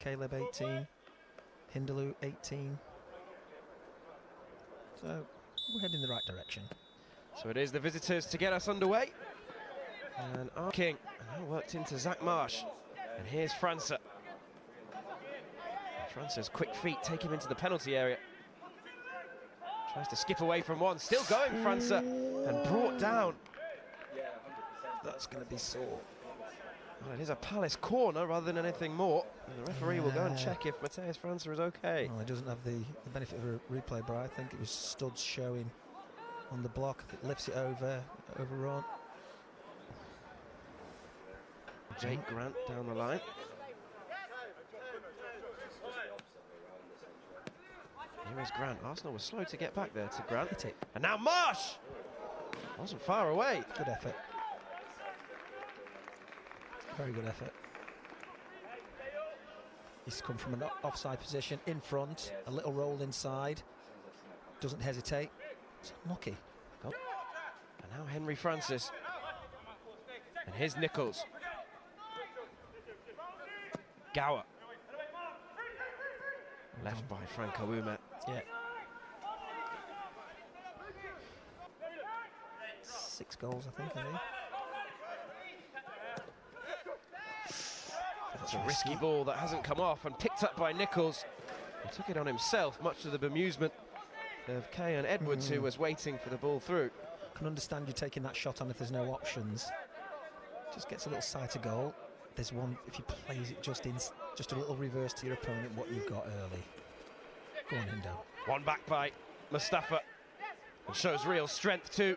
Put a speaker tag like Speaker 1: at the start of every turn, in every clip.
Speaker 1: Caleb 18, Hindaloo 18. So we're heading in the right direction.
Speaker 2: So it is the visitors to get us underway. And our King now worked into Zach Marsh. And here's França. France's quick feet take him into the penalty area. Tries to skip away from one. Still going, França. And brought down.
Speaker 1: That's going to be sore.
Speaker 2: Well, it is a Palace corner rather than anything more. And the referee will go and check if Matheus França is okay.
Speaker 1: Well, he doesn't have the benefit of a replay, but I think it was studs showing on the block. It lifts it overrun.
Speaker 2: Jake Grant down the line. Here is Grant. Arsenal was slow to get back there to Grant.
Speaker 1: Hit it.
Speaker 2: And now Marsh! Wasn't far away.
Speaker 1: Good effort. Very good effort. He's come from an offside position in front, a little roll inside, doesn't hesitate. It's unlucky.
Speaker 2: And now Henry Francis. And here's Nichols. Gower. Left by Franco Umet.
Speaker 1: Yeah. 6 goals, I think, isn't he?
Speaker 2: That's a risky ball that hasn't come off and picked up by Nichols. He took it on himself, much to the bemusement of Kay and Edwards, who was waiting for the ball through.
Speaker 1: I can understand you taking that shot on if there's no options. Just gets a little sight of goal. There's one, if he plays it just a little reverse to your opponent, what you've got early. Go on, Indo.
Speaker 2: One back by Mustafa. And shows real strength too.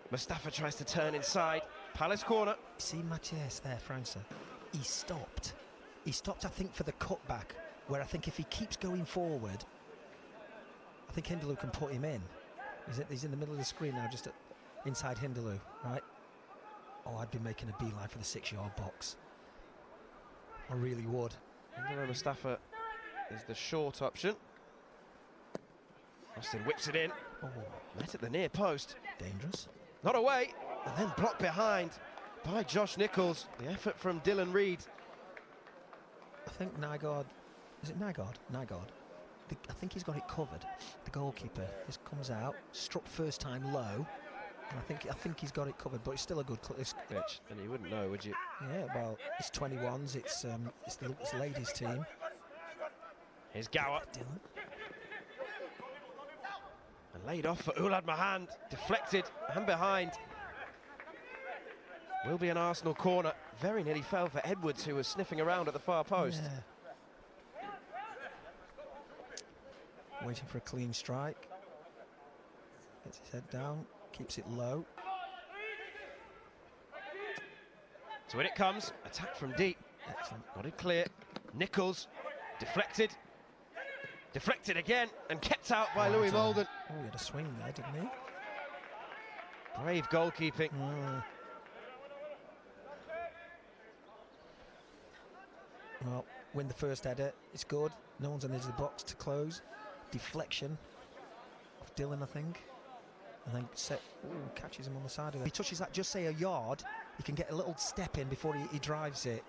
Speaker 2: Mustafa tries to turn inside. Palace corner.
Speaker 1: See Matheus there, França. He stopped. He stopped, I think, for the cutback, where I think if he keeps going forward, I think Hindaloo can put him in. He's in the middle of the screen now, just inside Hindaloo, right? Oh, I'd be making a beeline for the 6-yard box. I really would.
Speaker 2: Hindaloo Mustafa is the short option. Austin whips it in.
Speaker 1: Oh.
Speaker 2: Met at the near post.
Speaker 1: Dangerous.
Speaker 2: Not away. And then blocked behind by Josh Nichols. The effort from Dylan Reid.
Speaker 1: I think Nygaard, is it Nygaard? Nygaard. I think he's got it covered. The goalkeeper just comes out, struck first time low, and I think he's got it covered. But it's still a good pitch.
Speaker 2: And you wouldn't know, would you?
Speaker 1: Yeah, well, it's 21s. It's the ladies' team.
Speaker 2: Here's Gower.
Speaker 1: Dylan.
Speaker 2: And laid off for Ulad Mahand. Deflected and behind. Will be an Arsenal corner. Very nearly fell for Edwards, who was sniffing around at the far post.
Speaker 1: Yeah. Waiting for a clean strike. Gets his head down, keeps it low.
Speaker 2: So in it comes. Attack from deep.
Speaker 1: Excellent.
Speaker 2: Got it clear. Nichols. Deflected. Deflected again and kept out by Louis Molden.
Speaker 1: Oh, he had a swing there, didn't he?
Speaker 2: Brave goalkeeping.
Speaker 1: Well, win the first header. It's good. No one's on the edge of the box to close. Deflection of Dylan, I think. And then catches him on the side of it. He touches that just say a yard. He can get a little step in before he drives it.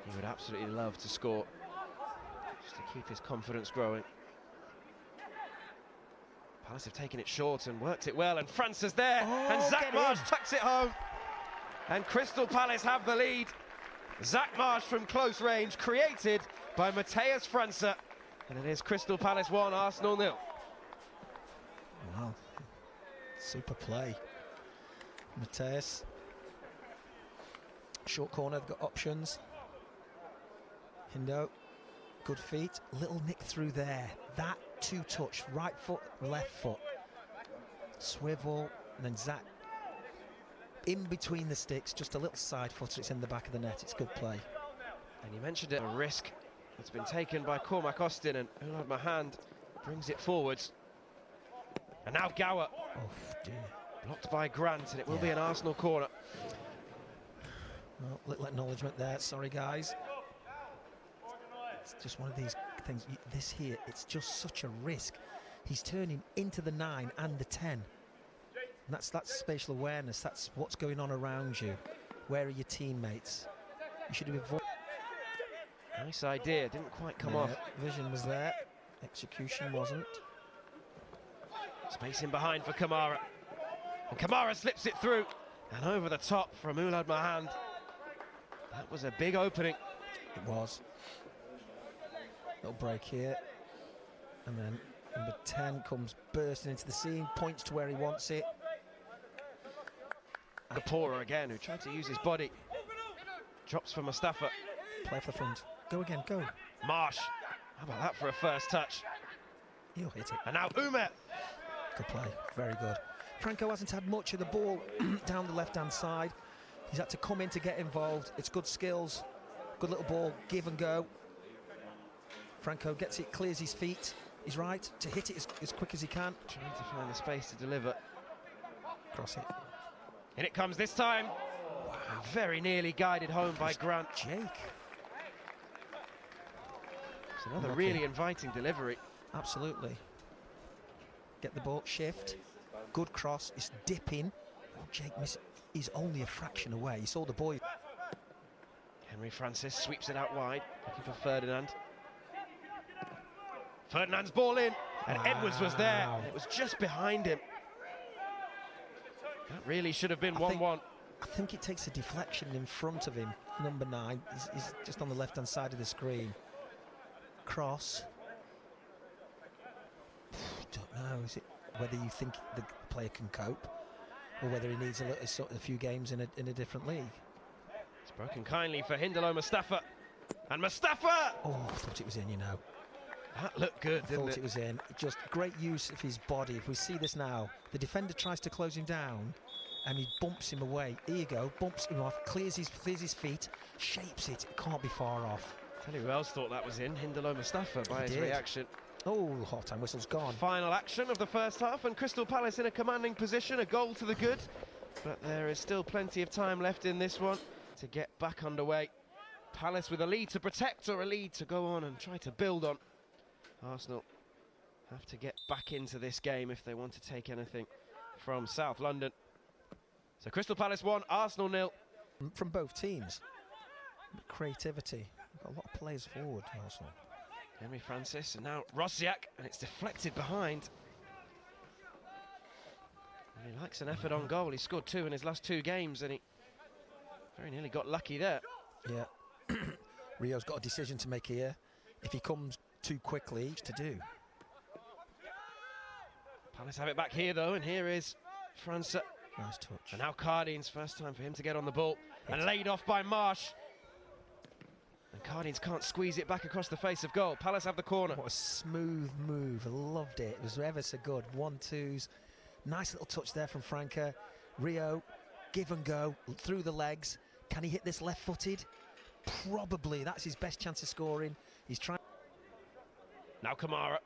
Speaker 2: He would absolutely love to score, just to keep his confidence growing. Palace have taken it short and worked it well, and Francis there, and Zach Marsh tucks it home. And Crystal Palace have the lead. Zach Marsh from close range, created by Matheus França. And it is Crystal Palace 1, Arsenal 0.
Speaker 1: Wow, super play. Matheus. Short corner, they've got options. Hindo, good feet, little nick through there. That 2-touch, right foot, left foot. Swivel, and then Zach in between the sticks, just a little side footer, it's in the back of the net. It's good play.
Speaker 2: And you mentioned it, a risk that's been taken by Cormac Austin, and Ulad Mahand brings it forwards. And now Gower.
Speaker 1: Oh, dear.
Speaker 2: Blocked by Grant, and it will be an Arsenal corner.
Speaker 1: Well, little acknowledgement there, sorry guys. It's just one of these things, this here, it's just such a risk. He's turning into the 9 and the 10. And that's spatial awareness, that's what's going on around you. Where are your teammates? You should have avoided.
Speaker 2: Nice idea, didn't quite come off.
Speaker 1: Vision was there, execution wasn't.
Speaker 2: Space in behind for Kamara. And Kamara slips it through. And over the top from Ulad Mahand. That was a big opening.
Speaker 1: It was. Little break here. And then number 10 comes bursting into the scene, points to where he wants it.
Speaker 2: Kapora again, who tried to use his body. Drops for Mustafa.
Speaker 1: Play for the front. Go again, go.
Speaker 2: Marsh. How about that for a first touch?
Speaker 1: He'll hit it.
Speaker 2: And now Umet.
Speaker 1: Good play, very good. Franco hasn't had much of the ball down the left-hand side. He's had to come in to get involved. It's good skills, good little ball, give and go. Franco gets it, clears his feet. He's right to hit it as quick as he can.
Speaker 2: Trying to find the space to deliver.
Speaker 1: Cross it.
Speaker 2: In it comes this time.
Speaker 1: Wow.
Speaker 2: Very nearly guided home by Grant.
Speaker 1: Jake.
Speaker 2: It's another really inviting delivery.
Speaker 1: Absolutely. Get the ball, shift. Good cross, it's dipping. Oh, Jake missed. He's only a fraction away. He saw the boy.
Speaker 2: Henry Francis sweeps it out wide, looking for Ferdinand. Ferdinand's ball in, and Edwards was there. It was just behind him. That really should have been 1-1.
Speaker 1: I think it takes a deflection in front of him. Number 9, he's just on the left-hand side of the screen. Cross. Don't know, is it whether you think the player can cope or whether he needs a few games in a different league.
Speaker 2: It's broken kindly for Hindalo Mustafa. And Mustafa!
Speaker 1: Oh, I thought it was in, you know.
Speaker 2: That looked good, didn't it?
Speaker 1: Thought it was in. Just great use of his body. If we see this now, the defender tries to close him down and he bumps him away. Here you go, bumps him off, clears his feet, shapes it. It can't be far off.
Speaker 2: Tell you who else thought that was in, Hindalo Mustafa, by his reaction.
Speaker 1: Oh, half-time whistle's gone.
Speaker 2: Final action of the first half, and Crystal Palace in a commanding position, a goal to the good. But there is still plenty of time left in this one to get back underway. Palace with a lead to protect or a lead to go on and try to build on. Arsenal have to get back into this game if they want to take anything from South London. So Crystal Palace 1, Arsenal 0.
Speaker 1: From both teams. Creativity. Got a lot of players forward, Arsenal.
Speaker 2: Henry Francis, and now Rosiak, and it's deflected behind. And he likes an effort on goal. He scored 2 in his last 2 games, and he very nearly got lucky there.
Speaker 1: Yeah. Rio's got a decision to make here. If he comes too quickly, to do.
Speaker 2: Palace have it back here, though, and here is Francis.
Speaker 1: Nice touch.
Speaker 2: And now Cardines, first time for him to get on the ball, and laid off by Marsh. And Cardines can't squeeze it back across the face of goal. Palace have the corner.
Speaker 1: What a smooth move. I loved it. It was ever so good. 1-2s. Nice little touch there from Franca. Rio, give and go through the legs. Can he hit this left-footed? Probably. That's his best chance of scoring. He's trying.
Speaker 2: Now Kamara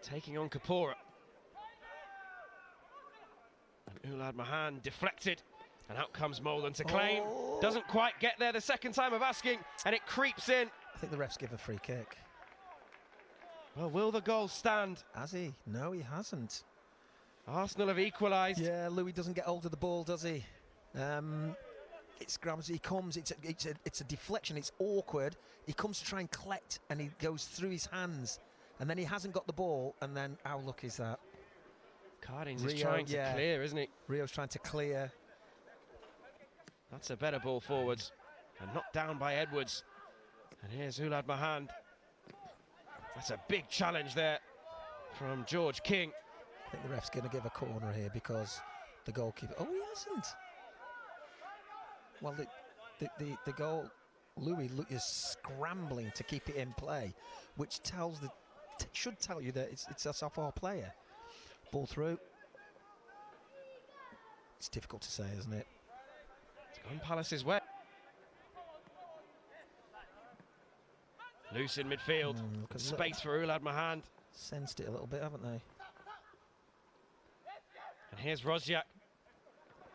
Speaker 2: taking on Kapora. And Ulad Mahan deflected. And out comes Molan to claim.
Speaker 1: Oh.
Speaker 2: Doesn't quite get there the second time of asking, and it creeps in.
Speaker 1: I think the refs give a free kick.
Speaker 2: Well, will the goal stand?
Speaker 1: Has he? No, he hasn't.
Speaker 2: Arsenal have equalised.
Speaker 1: Yeah, Louis doesn't get hold of the ball, does he? It's Grams, he comes, it's a deflection, it's awkward. He comes to try and collect, and he goes through his hands. And then he hasn't got the ball, and then how lucky is that?
Speaker 2: Cardines is trying to clear, isn't he?
Speaker 1: Rio's trying to clear.
Speaker 2: That's a better ball forwards, and knocked down by Edwards. And here's Ulad Mahand. That's a big challenge there from George King.
Speaker 1: I think the ref's going to give a corner here because the goalkeeper. Oh, he hasn't. Well, the goal, Louis is scrambling to keep it in play, which should tell you that it's a soft player. Ball through. It's difficult to say, isn't it?
Speaker 2: It's gone Palace's way. Loose in midfield. Space for Ulad Mahand.
Speaker 1: Sensed it a little bit, haven't they?
Speaker 2: And here's Rosiak.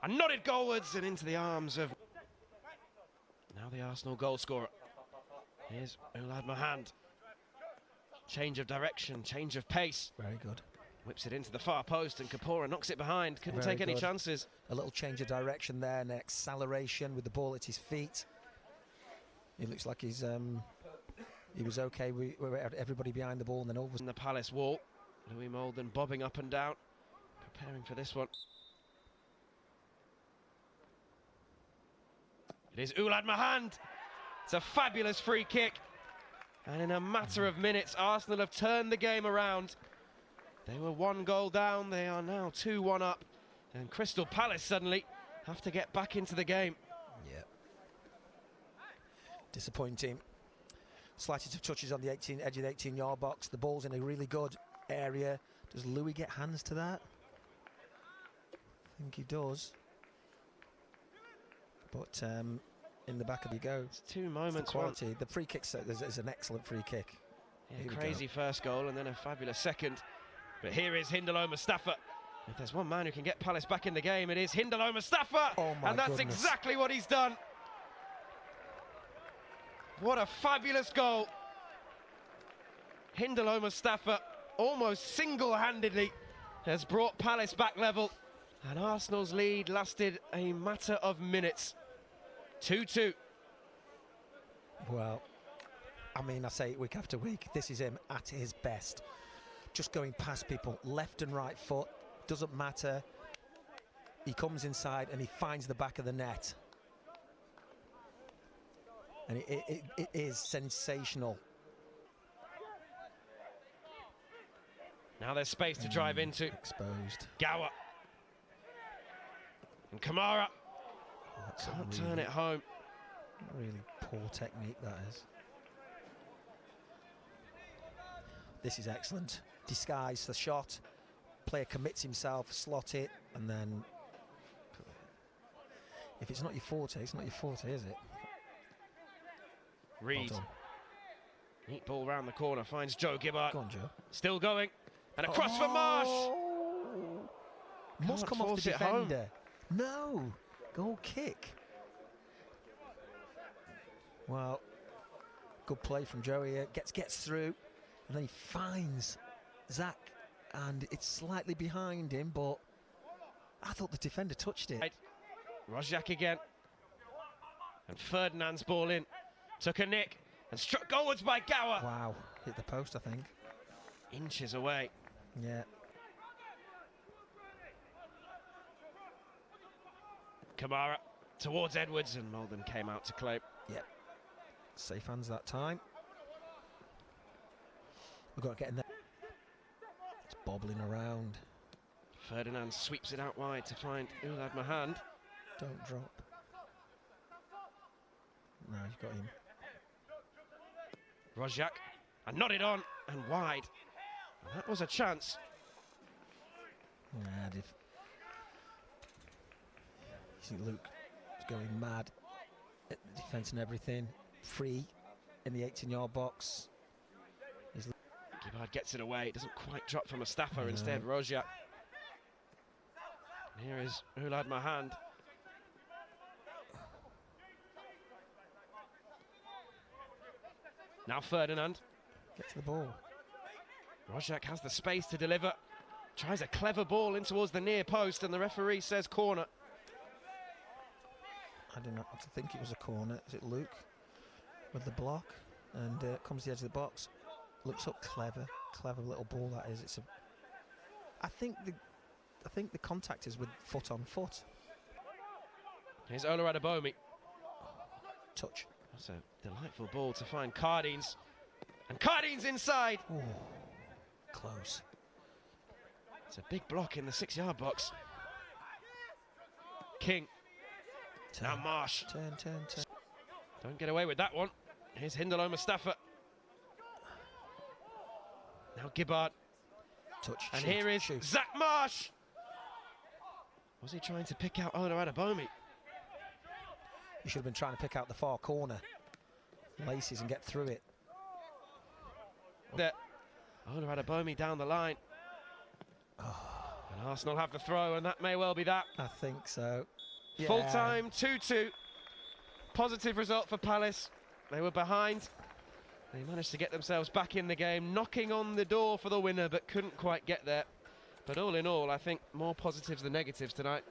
Speaker 2: And nodded goalwards and into the arms of now the Arsenal goal scorer. Here's Ulad Mahand. Change of direction, change of pace.
Speaker 1: Very good.
Speaker 2: Whips it into the far post, and Kapora knocks it behind. Couldn't take any chances.
Speaker 1: A little change of direction there, an acceleration with the ball at his feet. He looks like he was okay with everybody behind the ball, and then over
Speaker 2: in the Palace wall. Louis Molden bobbing up and down, preparing for this one. It is Oulad Mahand. It's a fabulous free kick. And in a matter of minutes, Arsenal have turned the game around. They were 1 goal down, they are now 2-1 up. And Crystal Palace suddenly have to get back into the game.
Speaker 1: Yeah. Disappointing. Slightest of touches on the edge of the 18-yard box. The ball's in a really good area. Does Louis get hands to that? I think he does. But in the back of you go.
Speaker 2: It's 2 moments.
Speaker 1: Quality. The free kick is an excellent free kick.
Speaker 2: Yeah, crazy first goal and then a fabulous second. But here is Hindalo Mustafa. If there's one man who can get Palace back in the game, it is Hindalo Mustafa.
Speaker 1: Oh my
Speaker 2: and that's
Speaker 1: goodness.
Speaker 2: exactly what he's done. What a fabulous goal. Hindalo Mustafa almost single-handedly has brought Palace back level. And Arsenal's lead lasted a matter of minutes. 2-2.
Speaker 1: Well, I mean, I say it week after week. This is him at his best. Just going past people, left and right foot, doesn't matter. He comes inside and he finds the back of the net. And it is sensational.
Speaker 2: Now there's space to drive into.
Speaker 1: Exposed.
Speaker 2: Gower. And Kamara.
Speaker 1: Oh,
Speaker 2: can't turn it home.
Speaker 1: Really poor technique, that is. This is excellent. Disguise the shot. Player commits himself, slot it, and then... If it's not your forte, it's not your forte, is it?
Speaker 2: Reed.
Speaker 1: Well,
Speaker 2: neat ball round the corner, finds Joe Gibbard.
Speaker 1: go on, Joe.
Speaker 2: Still going. And across for Marsh.
Speaker 1: Must
Speaker 2: Can't
Speaker 1: come off
Speaker 2: force
Speaker 1: the
Speaker 2: it home.
Speaker 1: defender. No. Goal kick. Well, good play from Joe here. Gets through, and then he finds Zach, and it's slightly behind him, but I thought the defender touched it.
Speaker 2: Rozjak again. And Ferdinand's ball in. Took a nick and struck goalwards by Gower.
Speaker 1: Wow, hit the post, I think.
Speaker 2: Inches away.
Speaker 1: Yeah.
Speaker 2: Kamara towards Edwards, and Molden came out to claim.
Speaker 1: Yep. Safe hands that time. We've got to get in there. It's bobbling around.
Speaker 2: Ferdinand sweeps it out wide to find Oulad Mahand.
Speaker 1: Don't drop. No, you've got him.
Speaker 2: Rozjak, and nodded on and wide. And that was a chance.
Speaker 1: Yeah, you see Luke is going mad at the defence and everything. Free in the 18-yard box.
Speaker 2: Gibbard gets it away. It doesn't quite drop for Mustafa. Instead, Rozjak. And here is Oulad Mahand. Now Ferdinand.
Speaker 1: Get to the ball.
Speaker 2: Rozjak has the space to deliver. Tries a clever ball in towards the near post, and the referee says corner.
Speaker 1: I do not think it was a corner. Is it Luke with the block? And comes to the edge of the box. Looks up, clever little ball that is. It's a. I think the contact is with foot on foot.
Speaker 2: Here's Ola Adebayomi.
Speaker 1: Touch.
Speaker 2: That's a delightful ball to find Cardines. And Cardines inside.
Speaker 1: Ooh, close.
Speaker 2: It's a big block in the 6-yard box. King.
Speaker 1: Turn.
Speaker 2: Now Marsh.
Speaker 1: Turn.
Speaker 2: Don't get away with that one. Here's Hindalo Mustafa. Now Gibbard.
Speaker 1: Touch.
Speaker 2: And
Speaker 1: shoot,
Speaker 2: here is
Speaker 1: shoot.
Speaker 2: Zach Marsh. Was he trying to pick out Ola Adebayomi?
Speaker 1: You should have been trying to pick out the far corner. Laces and get through it.
Speaker 2: There. Ola Adebayomi down the line.
Speaker 1: Oh.
Speaker 2: And Arsenal have the throw, and that may well be that.
Speaker 1: I think so. Yeah.
Speaker 2: Full time, 2-2. Positive result for Palace. They were behind. They managed to get themselves back in the game, knocking on the door for the winner, but couldn't quite get there. But all in all, I think more positives than negatives tonight.